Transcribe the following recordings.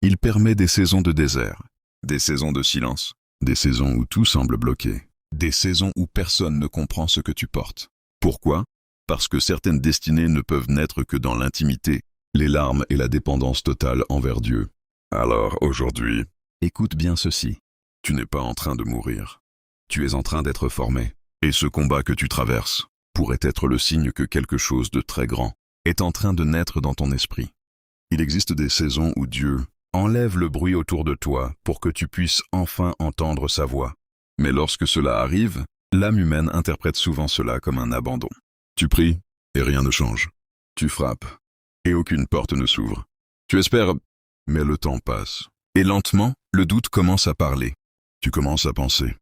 Il permet des saisons de désert, des saisons de silence, des saisons où tout semble bloqué, des saisons où personne ne comprend ce que tu portes. Pourquoi? Parce que certaines destinées ne peuvent naître que dans l'intimité, les larmes et la dépendance totale envers Dieu. Alors aujourd'hui, écoute bien ceci. Tu n'es pas en train de mourir. Tu es en train d'être formé. Et ce combat que tu traverses pourrait être le signe que quelque chose de très grand est en train de naître dans ton esprit. Il existe des saisons où Dieu enlève le bruit autour de toi pour que tu puisses enfin entendre sa voix. Mais lorsque cela arrive, l'âme humaine interprète souvent cela comme un abandon. Tu pries et rien ne change. Tu frappes et aucune porte ne s'ouvre. Tu espères, mais le temps passe. Et lentement, le doute commence à parler. Tu commences à penser.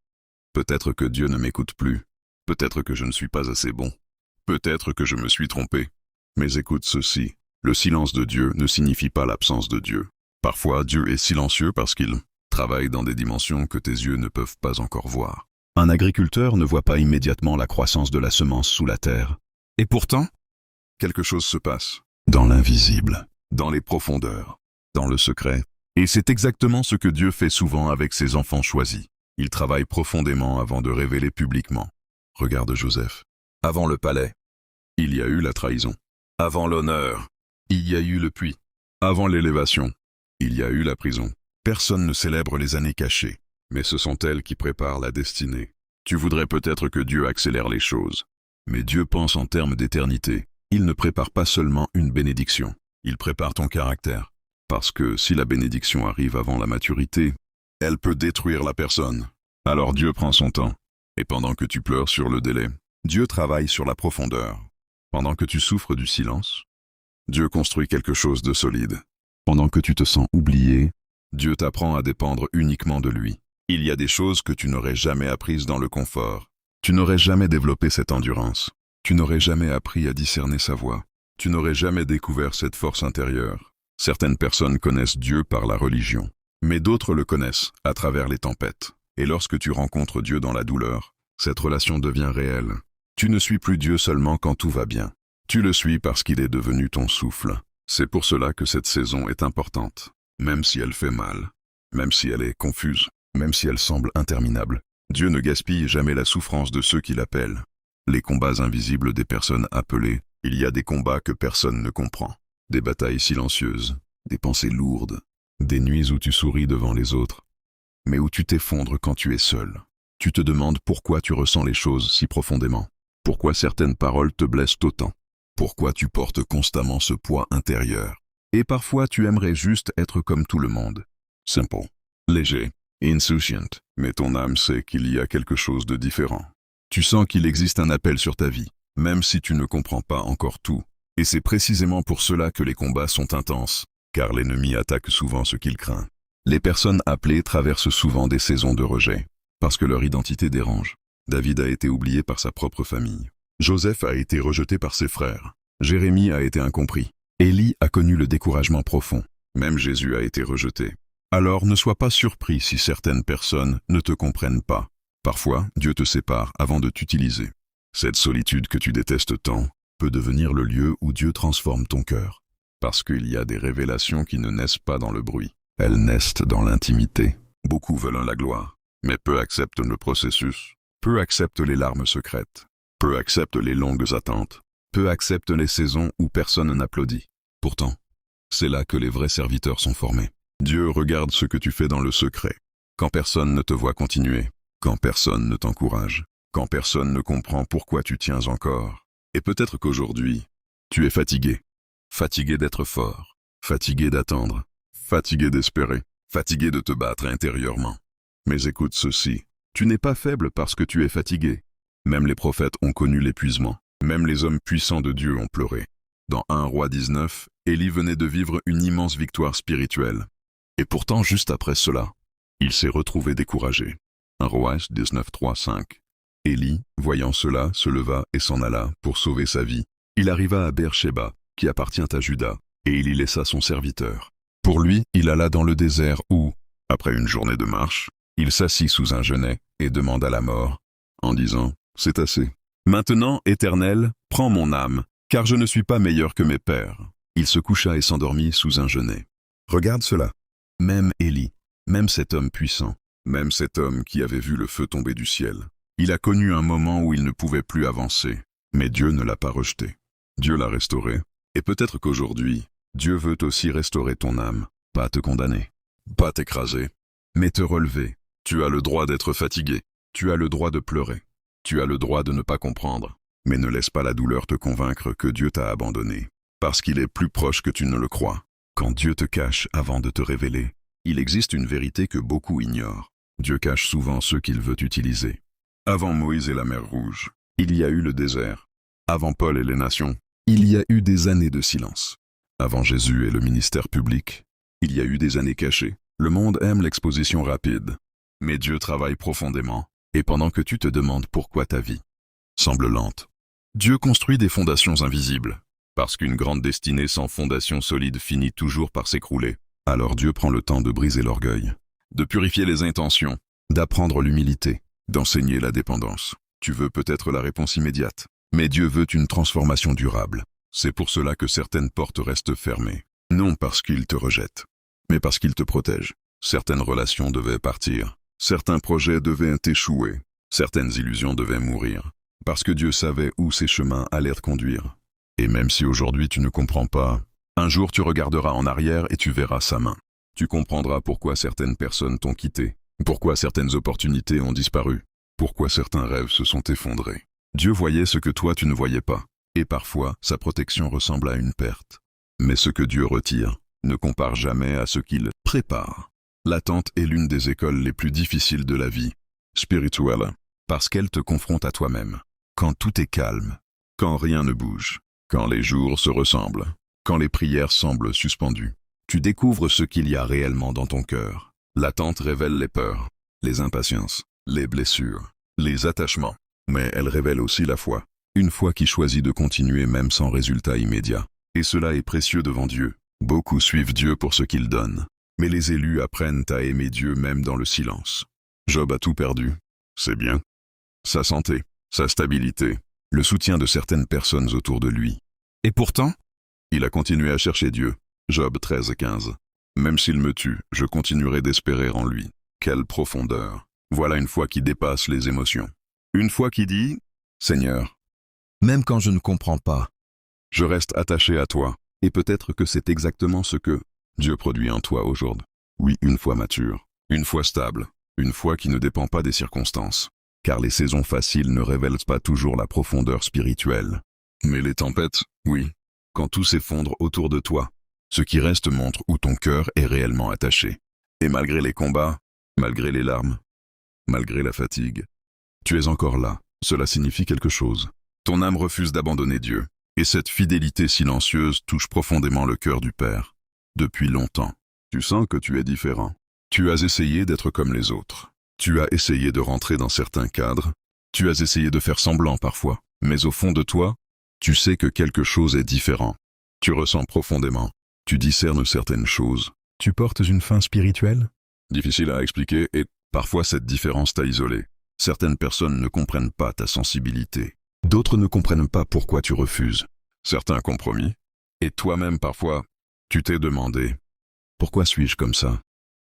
Peut-être que Dieu ne m'écoute plus. Peut-être que je ne suis pas assez bon. Peut-être que je me suis trompé. Mais écoute ceci. Le silence de Dieu ne signifie pas l'absence de Dieu. Parfois, Dieu est silencieux parce qu'il travaille dans des dimensions que tes yeux ne peuvent pas encore voir. Un agriculteur ne voit pas immédiatement la croissance de la semence sous la terre. Et pourtant, quelque chose se passe. Dans l'invisible, dans les profondeurs, dans le secret. Et c'est exactement ce que Dieu fait souvent avec ses enfants choisis. Il travaille profondément avant de révéler publiquement. Regarde Joseph. Avant le palais, il y a eu la trahison. Avant l'honneur, il y a eu le puits. Avant l'élévation, il y a eu la prison. Personne ne célèbre les années cachées, mais ce sont elles qui préparent la destinée. Tu voudrais peut-être que Dieu accélère les choses, mais Dieu pense en termes d'éternité. Il ne prépare pas seulement une bénédiction, il prépare ton caractère. Parce que si la bénédiction arrive avant la maturité, elle peut détruire la personne. Alors Dieu prend son temps. Et pendant que tu pleures sur le délai, Dieu travaille sur la profondeur. Pendant que tu souffres du silence, Dieu construit quelque chose de solide. Pendant que tu te sens oublié, Dieu t'apprend à dépendre uniquement de lui. Il y a des choses que tu n'aurais jamais apprises dans le confort. Tu n'aurais jamais développé cette endurance. Tu n'aurais jamais appris à discerner sa voix. Tu n'aurais jamais découvert cette force intérieure. Certaines personnes connaissent Dieu par la religion, mais d'autres le connaissent à travers les tempêtes. Et lorsque tu rencontres Dieu dans la douleur, cette relation devient réelle. Tu ne suis plus Dieu seulement quand tout va bien. Tu le suis parce qu'il est devenu ton souffle. C'est pour cela que cette saison est importante. Même si elle fait mal, même si elle est confuse, même si elle semble interminable, Dieu ne gaspille jamais la souffrance de ceux qui l'appellent. Les combats invisibles des personnes appelées, il y a des combats que personne ne comprend. Des batailles silencieuses, des pensées lourdes, des nuits où tu souris devant les autres, mais où tu t'effondres quand tu es seul. Tu te demandes pourquoi tu ressens les choses si profondément, pourquoi certaines paroles te blessent autant, pourquoi tu portes constamment ce poids intérieur. Et parfois tu aimerais juste être comme tout le monde. Simple, léger, insouciant, mais ton âme sait qu'il y a quelque chose de différent. Tu sens qu'il existe un appel sur ta vie, même si tu ne comprends pas encore tout. Et c'est précisément pour cela que les combats sont intenses, car l'ennemi attaque souvent ce qu'il craint. Les personnes appelées traversent souvent des saisons de rejet, parce que leur identité dérange. David a été oublié par sa propre famille. Joseph a été rejeté par ses frères. Jérémie a été incompris. Élie a connu le découragement profond. Même Jésus a été rejeté. Alors ne sois pas surpris si certaines personnes ne te comprennent pas. Parfois, Dieu te sépare avant de t'utiliser. Cette solitude que tu détestes tant peut devenir le lieu où Dieu transforme ton cœur. Parce qu'il y a des révélations qui ne naissent pas dans le bruit. Elles naissent dans l'intimité. Beaucoup veulent la gloire, mais peu acceptent le processus. Peu acceptent les larmes secrètes. Peu acceptent les longues attentes. Peu acceptent les saisons où personne n'applaudit. Pourtant, c'est là que les vrais serviteurs sont formés. Dieu regarde ce que tu fais dans le secret. Quand personne ne te voit continuer, quand personne ne t'encourage, quand personne ne comprend pourquoi tu tiens encore. Et peut-être qu'aujourd'hui, tu es fatigué. Fatigué d'être fort. Fatigué d'attendre. Fatigué d'espérer. Fatigué de te battre intérieurement. Mais écoute ceci. Tu n'es pas faible parce que tu es fatigué. Même les prophètes ont connu l'épuisement. Même les hommes puissants de Dieu ont pleuré. Dans 1 Roi 19, Élie venait de vivre une immense victoire spirituelle. Et pourtant, juste après cela, il s'est retrouvé découragé. 1 Roi 19, 3, 5. Élie, voyant cela, se leva et s'en alla pour sauver sa vie. Il arriva à Beersheba, qui appartient à Juda, et il y laissa son serviteur. Pour lui, il alla dans le désert où, après une journée de marche, il s'assit sous un genêt et demanda la mort, en disant « C'est assez. Maintenant, Éternel, prends mon âme, car je ne suis pas meilleur que mes pères. » Il se coucha et s'endormit sous un genêt. Regarde cela. Même Élie, même cet homme puissant, même cet homme qui avait vu le feu tomber du ciel. Il a connu un moment où il ne pouvait plus avancer, mais Dieu ne l'a pas rejeté. Dieu l'a restauré, et peut-être qu'aujourd'hui, Dieu veut aussi restaurer ton âme, pas te condamner, pas t'écraser, mais te relever. Tu as le droit d'être fatigué, tu as le droit de pleurer, tu as le droit de ne pas comprendre, mais ne laisse pas la douleur te convaincre que Dieu t'a abandonné, parce qu'il est plus proche que tu ne le crois. Quand Dieu te cache avant de te révéler, il existe une vérité que beaucoup ignorent. Dieu cache souvent ceux qu'il veut utiliser. Avant Moïse et la mer Rouge, il y a eu le désert. Avant Paul et les nations, il y a eu des années de silence. Avant Jésus et le ministère public, il y a eu des années cachées. Le monde aime l'exposition rapide. Mais Dieu travaille profondément, et pendant que tu te demandes pourquoi ta vie semble lente, Dieu construit des fondations invisibles. Parce qu'une grande destinée sans fondation solide finit toujours par s'écrouler. Alors Dieu prend le temps de briser l'orgueil, de purifier les intentions, d'apprendre l'humilité, d'enseigner la dépendance. Tu veux peut-être la réponse immédiate, mais Dieu veut une transformation durable. C'est pour cela que certaines portes restent fermées. Non parce qu'il te rejette, mais parce qu'il te protège. Certaines relations devaient partir, certains projets devaient échouer, certaines illusions devaient mourir, parce que Dieu savait où ces chemins allaient te conduire. Et même si aujourd'hui tu ne comprends pas, un jour tu regarderas en arrière et tu verras sa main. Tu comprendras pourquoi certaines personnes t'ont quitté, pourquoi certaines opportunités ont disparu, pourquoi certains rêves se sont effondrés. Dieu voyait ce que toi tu ne voyais pas, et parfois sa protection ressemble à une perte. Mais ce que Dieu retire ne compare jamais à ce qu'il prépare. L'attente est l'une des écoles les plus difficiles de la vie spirituelle, parce qu'elle te confronte à toi-même. Quand tout est calme, quand rien ne bouge, quand les jours se ressemblent, quand les prières semblent suspendues, tu découvres ce qu'il y a réellement dans ton cœur. L'attente révèle les peurs, les impatiences, les blessures, les attachements, mais elle révèle aussi la foi. Une foi qui choisit de continuer même sans résultat immédiat. Et cela est précieux devant Dieu. Beaucoup suivent Dieu pour ce qu'il donne, mais les élus apprennent à aimer Dieu même dans le silence. Job a tout perdu. C'est bien. Sa santé, sa stabilité, le soutien de certaines personnes autour de lui. Et pourtant, il a continué à chercher Dieu. Job 13:15. Même s'il me tue, je continuerai d'espérer en lui. Quelle profondeur. Voilà une foi qui dépasse les émotions. Une foi qui dit, Seigneur, même quand je ne comprends pas, je reste attaché à toi. Et peut-être que c'est exactement ce que Dieu produit en toi aujourd'hui. Oui, une foi mature, une foi stable, une foi qui ne dépend pas des circonstances. Car les saisons faciles ne révèlent pas toujours la profondeur spirituelle. Mais les tempêtes, oui, quand tout s'effondre autour de toi, ce qui reste montre où ton cœur est réellement attaché. Et malgré les combats, malgré les larmes, malgré la fatigue, tu es encore là. Cela signifie quelque chose. Ton âme refuse d'abandonner Dieu. Et cette fidélité silencieuse touche profondément le cœur du Père. Depuis longtemps, tu sens que tu es différent. Tu as essayé d'être comme les autres. Tu as essayé de rentrer dans certains cadres. Tu as essayé de faire semblant parfois. Mais au fond de toi, tu sais que quelque chose est différent. Tu ressens profondément. Tu discernes certaines choses. Tu portes une faim spirituelle? Difficile à expliquer et parfois cette différence t'a isolé. Certaines personnes ne comprennent pas ta sensibilité. D'autres ne comprennent pas pourquoi tu refuses. Certains compromis. Et toi-même parfois, tu t'es demandé, pourquoi suis-je comme ça?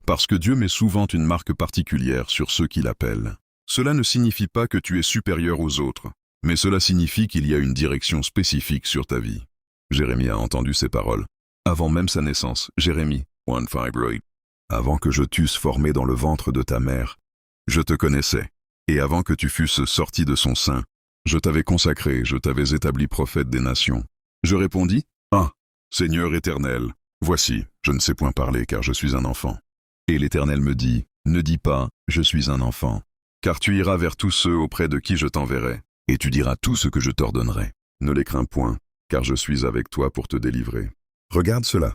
Parce que Dieu met souvent une marque particulière sur ceux qui l'appellent. Cela ne signifie pas que tu es supérieur aux autres, mais cela signifie qu'il y a une direction spécifique sur ta vie. Jérémie a entendu ces paroles. Avant même sa naissance, Jérémie, 1:5. Avant que je t'eusse formé dans le ventre de ta mère, je te connaissais. Et avant que tu fusses sorti de son sein, je t'avais consacré, je t'avais établi prophète des nations. Je répondis, Ah, Seigneur éternel, voici, je ne sais point parler car je suis un enfant. Et l'Éternel me dit, ne dis pas, je suis un enfant, car tu iras vers tous ceux auprès de qui je t'enverrai, et tu diras tout ce que je t'ordonnerai. Ne les crains point, car je suis avec toi pour te délivrer. Regarde cela.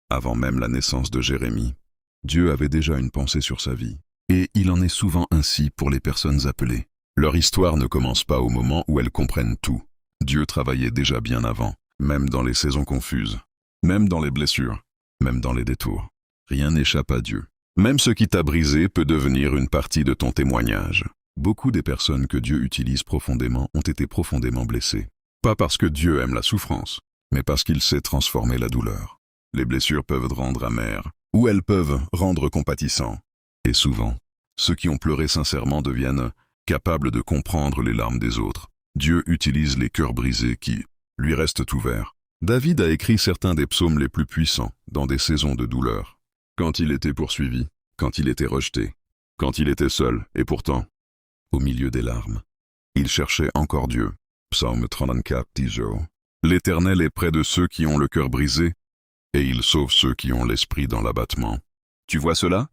Avant même la naissance de Jérémie, Dieu avait déjà une pensée sur sa vie. Et il en est souvent ainsi pour les personnes appelées. Leur histoire ne commence pas au moment où elles comprennent tout. Dieu travaillait déjà bien avant, même dans les saisons confuses, même dans les blessures, même dans les détours. Rien n'échappe à Dieu. Même ce qui t'a brisé peut devenir une partie de ton témoignage. Beaucoup des personnes que Dieu utilise profondément ont été profondément blessées. Pas parce que Dieu aime la souffrance, mais parce qu'il sait transformer la douleur. Les blessures peuvent te rendre amer, où elles peuvent rendre compatissants. Et souvent, ceux qui ont pleuré sincèrement deviennent capables de comprendre les larmes des autres. Dieu utilise les cœurs brisés qui lui restent ouverts. David a écrit certains des psaumes les plus puissants dans des saisons de douleur. Quand il était poursuivi, quand il était rejeté, quand il était seul, et pourtant, au milieu des larmes, il cherchait encore Dieu. Psaume 34, 10. L'Éternel est près de ceux qui ont le cœur brisé, et il sauve ceux qui ont l'esprit dans l'abattement. Tu vois cela?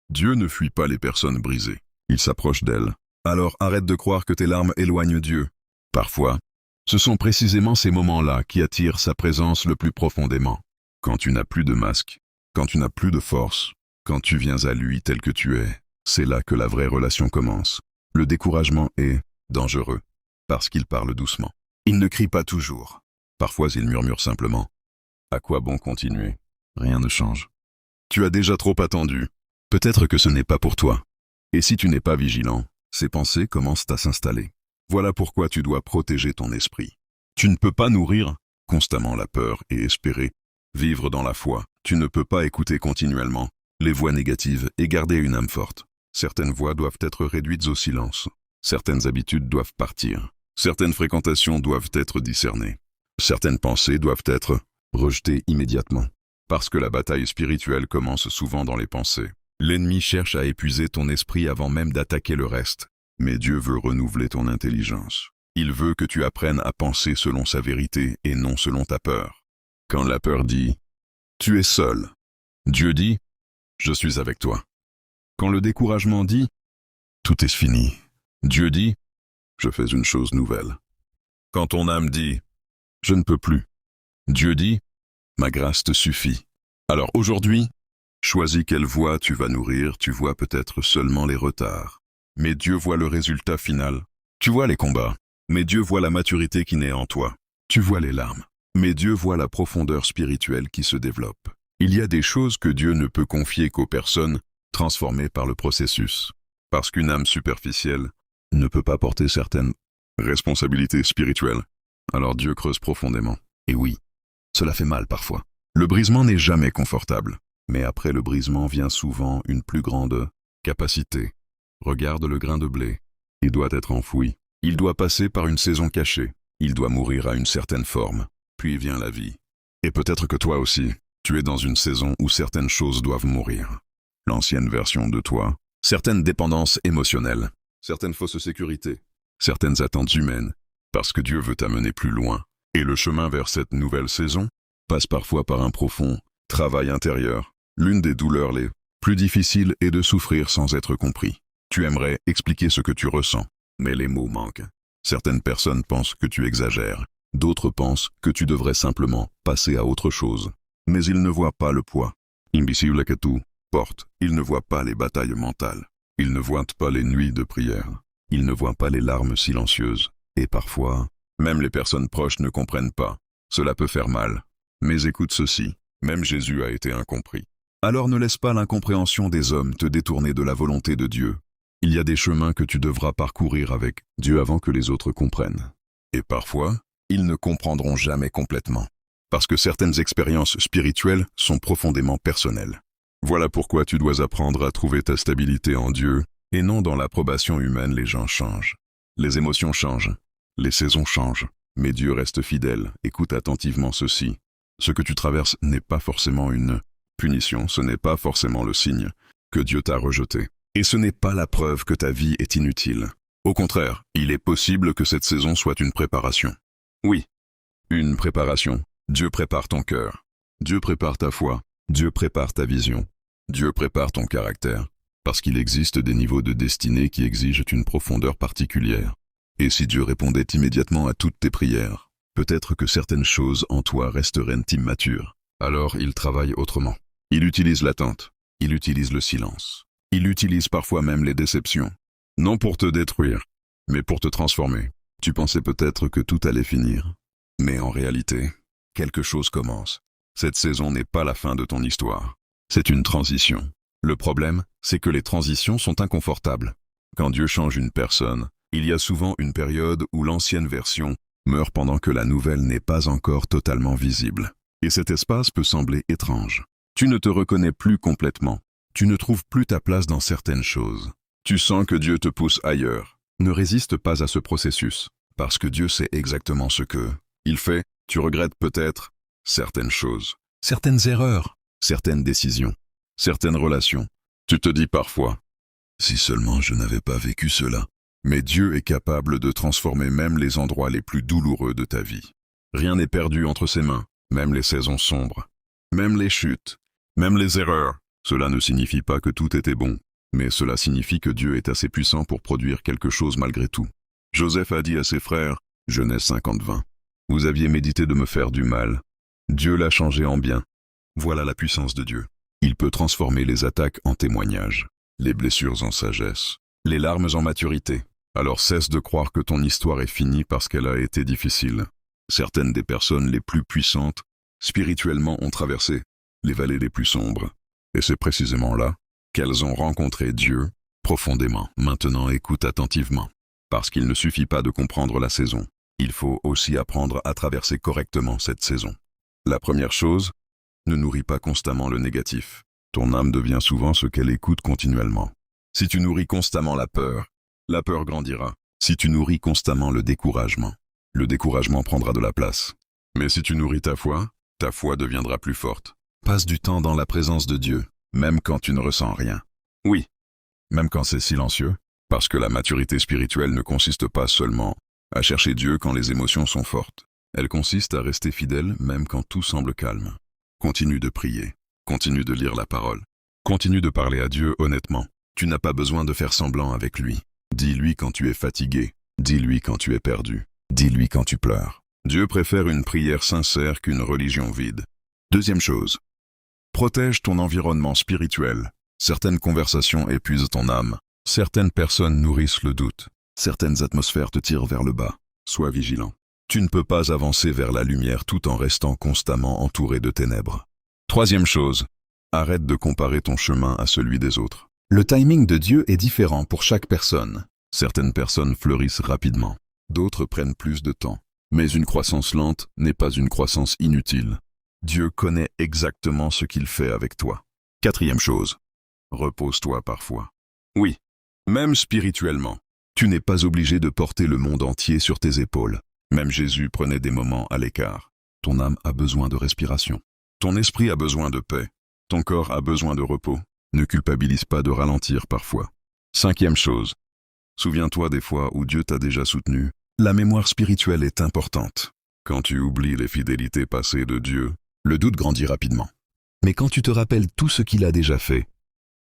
Dieu ne fuit pas les personnes brisées. Il s'approche d'elles. Alors arrête de croire que tes larmes éloignent Dieu. Parfois, ce sont précisément ces moments-là qui attirent sa présence le plus profondément. Quand tu n'as plus de masque, quand tu n'as plus de force, quand tu viens à lui tel que tu es, c'est là que la vraie relation commence. Le découragement est dangereux, parce qu'il parle doucement. Il ne crie pas toujours. Parfois il murmure simplement. À quoi bon continuer? Rien ne change. Tu as déjà trop attendu. Peut-être que ce n'est pas pour toi. Et si tu n'es pas vigilant, ces pensées commencent à s'installer. Voilà pourquoi tu dois protéger ton esprit. Tu ne peux pas nourrir constamment la peur et espérer vivre dans la foi. Tu ne peux pas écouter continuellement les voix négatives et garder une âme forte. Certaines voix doivent être réduites au silence. Certaines habitudes doivent partir. Certaines fréquentations doivent être discernées. Certaines pensées doivent être rejetées immédiatement. Parce que la bataille spirituelle commence souvent dans les pensées. L'ennemi cherche à épuiser ton esprit avant même d'attaquer le reste. Mais Dieu veut renouveler ton intelligence. Il veut que tu apprennes à penser selon sa vérité et non selon ta peur. Quand la peur dit « Tu es seul », Dieu dit « Je suis avec toi ». Quand le découragement dit « Tout est fini », Dieu dit « Je fais une chose nouvelle ». Quand ton âme dit « Je ne peux plus », Dieu dit « Ma grâce te suffit ». Alors aujourd'hui, choisis quelle voie tu vas nourrir. Tu vois peut-être seulement les retards. Mais Dieu voit le résultat final. Tu vois les combats, mais Dieu voit la maturité qui naît en toi. Tu vois les larmes, mais Dieu voit la profondeur spirituelle qui se développe. Il y a des choses que Dieu ne peut confier qu'aux personnes transformées par le processus. Parce qu'une âme superficielle ne peut pas porter certaines responsabilités spirituelles. Alors Dieu creuse profondément. Et oui, cela fait mal parfois. Le brisement n'est jamais confortable. Mais après le brisement vient souvent une plus grande capacité. Regarde le grain de blé. Il doit être enfoui. Il doit passer par une saison cachée. Il doit mourir à une certaine forme. Puis vient la vie. Et peut-être que toi aussi, tu es dans une saison où certaines choses doivent mourir. L'ancienne version de toi, certaines dépendances émotionnelles, certaines fausses sécurités, certaines attentes humaines, parce que Dieu veut t'amener plus loin. Et le chemin vers cette nouvelle saison passe parfois par un profond travail intérieur. L'une des douleurs les plus difficiles est de souffrir sans être compris. Tu aimerais expliquer ce que tu ressens, mais les mots manquent. Certaines personnes pensent que tu exagères, d'autres pensent que tu devrais simplement passer à autre chose. Mais ils ne voient pas le poids invisible que tu portes. Ils ne voient pas les batailles mentales. Ils ne voient pas les nuits de prière. Ils ne voient pas les larmes silencieuses. Et parfois, même les personnes proches ne comprennent pas. Cela peut faire mal. Mais écoute ceci, même Jésus a été incompris. Alors ne laisse pas l'incompréhension des hommes te détourner de la volonté de Dieu. Il y a des chemins que tu devras parcourir avec Dieu avant que les autres comprennent. Et parfois, ils ne comprendront jamais complètement. Parce que certaines expériences spirituelles sont profondément personnelles. Voilà pourquoi tu dois apprendre à trouver ta stabilité en Dieu, et non dans l'approbation humaine. Les gens changent. Les émotions changent. Les saisons changent. Mais Dieu reste fidèle. Écoute attentivement ceci. Ce que tu traverses n'est pas forcément une punition, ce n'est pas forcément le signe que Dieu t'a rejeté. Et ce n'est pas la preuve que ta vie est inutile. Au contraire, il est possible que cette saison soit une préparation. Oui, une préparation. Dieu prépare ton cœur. Dieu prépare ta foi. Dieu prépare ta vision. Dieu prépare ton caractère. Parce qu'il existe des niveaux de destinée qui exigent une profondeur particulière. Et si Dieu répondait immédiatement à toutes tes prières, peut-être que certaines choses en toi resteraient immatures. Alors il travaille autrement. Il utilise l'attente. Il utilise le silence. Il utilise parfois même les déceptions. Non pour te détruire, mais pour te transformer. Tu pensais peut-être que tout allait finir. Mais en réalité, quelque chose commence. Cette saison n'est pas la fin de ton histoire. C'est une transition. Le problème, c'est que les transitions sont inconfortables. Quand Dieu change une personne, il y a souvent une période où l'ancienne version meurt pendant que la nouvelle n'est pas encore totalement visible. Et cet espace peut sembler étrange. Tu ne te reconnais plus complètement. Tu ne trouves plus ta place dans certaines choses. Tu sens que Dieu te pousse ailleurs. Ne résiste pas à ce processus, parce que Dieu sait exactement ce que il fait. Tu regrettes peut-être certaines choses, certaines erreurs, certaines décisions, certaines relations. Tu te dis parfois, si seulement je n'avais pas vécu cela. Mais Dieu est capable de transformer même les endroits les plus douloureux de ta vie. Rien n'est perdu entre ses mains, même les saisons sombres, même les chutes, même les erreurs. Cela ne signifie pas que tout était bon, mais cela signifie que Dieu est assez puissant pour produire quelque chose malgré tout. Joseph a dit à ses frères, Genèse 50-20, « Vous aviez médité de me faire du mal. Dieu l'a changé en bien. » Voilà la puissance de Dieu. Il peut transformer les attaques en témoignages, les blessures en sagesse, les larmes en maturité. Alors cesse de croire que ton histoire est finie parce qu'elle a été difficile. Certaines des personnes les plus puissantes, spirituellement, ont traversé les vallées les plus sombres. Et c'est précisément là qu'elles ont rencontré Dieu profondément. Maintenant, écoute attentivement. Parce qu'il ne suffit pas de comprendre la saison. Il faut aussi apprendre à traverser correctement cette saison. La première chose, ne nourris pas constamment le négatif. Ton âme devient souvent ce qu'elle écoute continuellement. Si tu nourris constamment la peur grandira. Si tu nourris constamment le découragement prendra de la place. Mais si tu nourris ta foi deviendra plus forte. Passe du temps dans la présence de Dieu, même quand tu ne ressens rien. Oui, même quand c'est silencieux, parce que la maturité spirituelle ne consiste pas seulement à chercher Dieu quand les émotions sont fortes. Elle consiste à rester fidèle même quand tout semble calme. Continue de prier, continue de lire la parole, continue de parler à Dieu honnêtement. Tu n'as pas besoin de faire semblant avec lui. Dis-lui quand tu es fatigué, dis-lui quand tu es perdu, dis-lui quand tu pleures. Dieu préfère une prière sincère qu'une religion vide. Deuxième chose, protège ton environnement spirituel. Certaines conversations épuisent ton âme, certaines personnes nourrissent le doute, certaines atmosphères te tirent vers le bas. Sois vigilant. Tu ne peux pas avancer vers la lumière tout en restant constamment entouré de ténèbres. Troisième chose, arrête de comparer ton chemin à celui des autres. Le timing de Dieu est différent pour chaque personne. Certaines personnes fleurissent rapidement, d'autres prennent plus de temps. Mais une croissance lente n'est pas une croissance inutile. Dieu connaît exactement ce qu'il fait avec toi. Quatrième chose, repose-toi parfois. Oui, même spirituellement, tu n'es pas obligé de porter le monde entier sur tes épaules. Même Jésus prenait des moments à l'écart. Ton âme a besoin de respiration. Ton esprit a besoin de paix. Ton corps a besoin de repos. Ne culpabilise pas de ralentir parfois. Cinquième chose, souviens-toi des fois où Dieu t'a déjà soutenu. La mémoire spirituelle est importante. Quand tu oublies les fidélités passées de Dieu, le doute grandit rapidement. Mais quand tu te rappelles tout ce qu'il a déjà fait,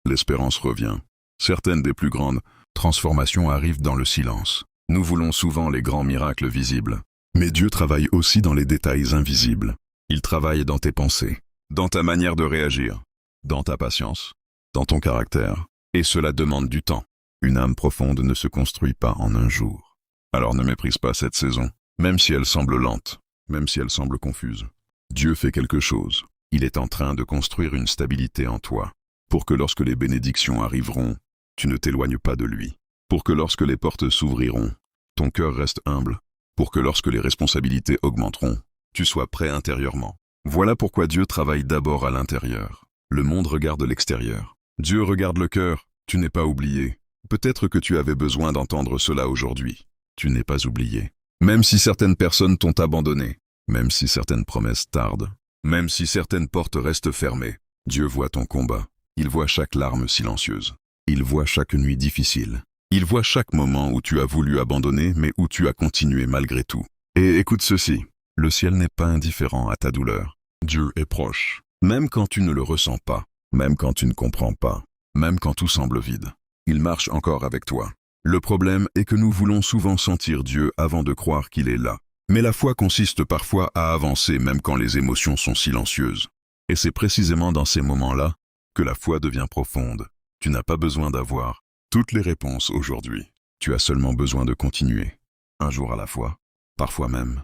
l'espérance revient. Certaines des plus grandes transformations arrivent dans le silence. Nous voulons souvent les grands miracles visibles. Mais Dieu travaille aussi dans les détails invisibles. Il travaille dans tes pensées, dans ta manière de réagir, dans ta patience, dans ton caractère. Et cela demande du temps. Une âme profonde ne se construit pas en un jour. Alors ne méprise pas cette saison, même si elle semble lente, même si elle semble confuse. Dieu fait quelque chose. Il est en train de construire une stabilité en toi, pour que lorsque les bénédictions arriveront, tu ne t'éloignes pas de lui. Pour que lorsque les portes s'ouvriront, ton cœur reste humble. Pour que lorsque les responsabilités augmenteront, tu sois prêt intérieurement. Voilà pourquoi Dieu travaille d'abord à l'intérieur. Le monde regarde l'extérieur. Dieu regarde le cœur. Tu n'es pas oublié. Peut-être que tu avais besoin d'entendre cela aujourd'hui. Tu n'es pas oublié. Même si certaines personnes t'ont abandonné, même si certaines promesses tardent, même si certaines portes restent fermées, Dieu voit ton combat. Il voit chaque larme silencieuse. Il voit chaque nuit difficile. Il voit chaque moment où tu as voulu abandonner, mais où tu as continué malgré tout. Et écoute ceci, le ciel n'est pas indifférent à ta douleur. Dieu est proche. Même quand tu ne le ressens pas, même quand tu ne comprends pas, même quand tout semble vide, il marche encore avec toi. Le problème est que nous voulons souvent sentir Dieu avant de croire qu'il est là. Mais la foi consiste parfois à avancer même quand les émotions sont silencieuses. Et c'est précisément dans ces moments-là que la foi devient profonde. Tu n'as pas besoin d'avoir toutes les réponses aujourd'hui. Tu as seulement besoin de continuer. Un jour à la fois, parfois même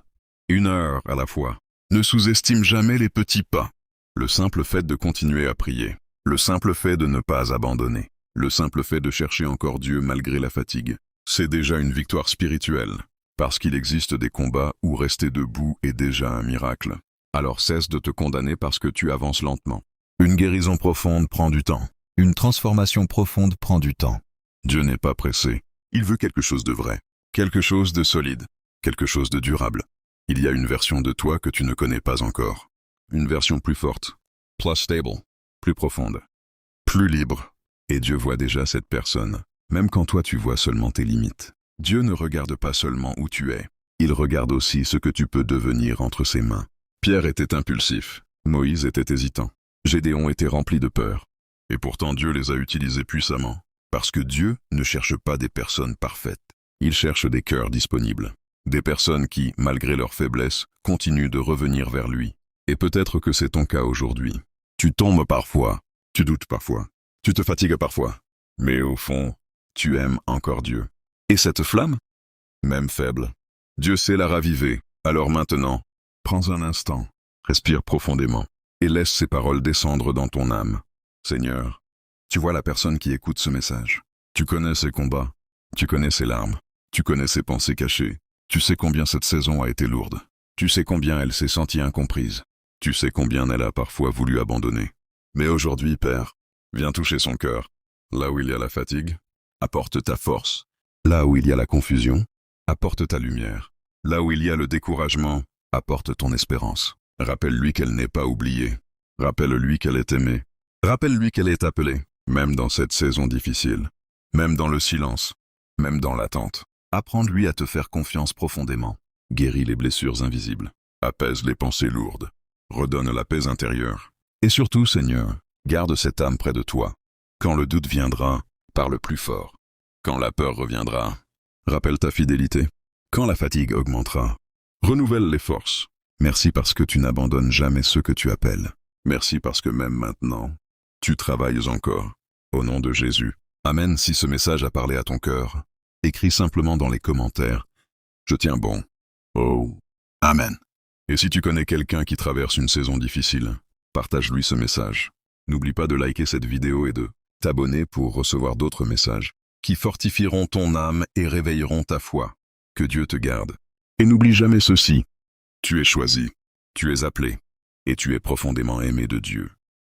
1 heure à la fois. Ne sous-estime jamais les petits pas. Le simple fait de continuer à prier, le simple fait de ne pas abandonner, le simple fait de chercher encore Dieu malgré la fatigue, c'est déjà une victoire spirituelle. Parce qu'il existe des combats où rester debout est déjà un miracle. Alors cesse de te condamner parce que tu avances lentement. Une guérison profonde prend du temps. Une transformation profonde prend du temps. Dieu n'est pas pressé. Il veut quelque chose de vrai, quelque chose de solide, quelque chose de durable. Il y a une version de toi que tu ne connais pas encore. Une version plus forte, plus stable, plus profonde, plus libre. Et Dieu voit déjà cette personne, même quand toi tu vois seulement tes limites. Dieu ne regarde pas seulement où tu es, il regarde aussi ce que tu peux devenir entre ses mains. Pierre était impulsif, Moïse était hésitant, Gédéon était rempli de peur. Et pourtant Dieu les a utilisés puissamment. Parce que Dieu ne cherche pas des personnes parfaites. Il cherche des cœurs disponibles. Des personnes qui, malgré leurs faiblesses, continuent de revenir vers lui. Et peut-être que c'est ton cas aujourd'hui. Tu tombes parfois, tu doutes parfois, tu te fatigues parfois. Mais au fond, tu aimes encore Dieu. Et cette flamme, même faible, Dieu sait la raviver. Alors maintenant, prends un instant, respire profondément, et laisse ces paroles descendre dans ton âme. Seigneur, tu vois la personne qui écoute ce message. Tu connais ses combats, tu connais ses larmes, tu connais ses pensées cachées. Tu sais combien cette saison a été lourde. Tu sais combien elle s'est sentie incomprise. Tu sais combien elle a parfois voulu abandonner. Mais aujourd'hui, Père, viens toucher son cœur. Là où il y a la fatigue, apporte ta force. Là où il y a la confusion, apporte ta lumière. Là où il y a le découragement, apporte ton espérance. Rappelle-lui qu'elle n'est pas oubliée. Rappelle-lui qu'elle est aimée. Rappelle-lui qu'elle est appelée, même dans cette saison difficile, même dans le silence, même dans l'attente. Apprends-lui à te faire confiance profondément. Guéris les blessures invisibles. Apaise les pensées lourdes. Redonne la paix intérieure. Et surtout, Seigneur, garde cette âme près de toi. Quand le doute viendra, parle plus fort. Quand la peur reviendra, rappelle ta fidélité. Quand la fatigue augmentera, renouvelle les forces. Merci parce que tu n'abandonnes jamais ceux que tu appelles. Merci parce que même maintenant, tu travailles encore. Au nom de Jésus. Amen. Si ce message a parlé à ton cœur, écris simplement dans les commentaires « Je tiens bon ». Oh, Amen. Et si tu connais quelqu'un qui traverse une saison difficile, partage-lui ce message. N'oublie pas de liker cette vidéo et de t'abonner pour recevoir d'autres messages qui fortifieront ton âme et réveilleront ta foi. Que Dieu te garde. Et n'oublie jamais ceci. Tu es choisi, tu es appelé, et tu es profondément aimé de Dieu.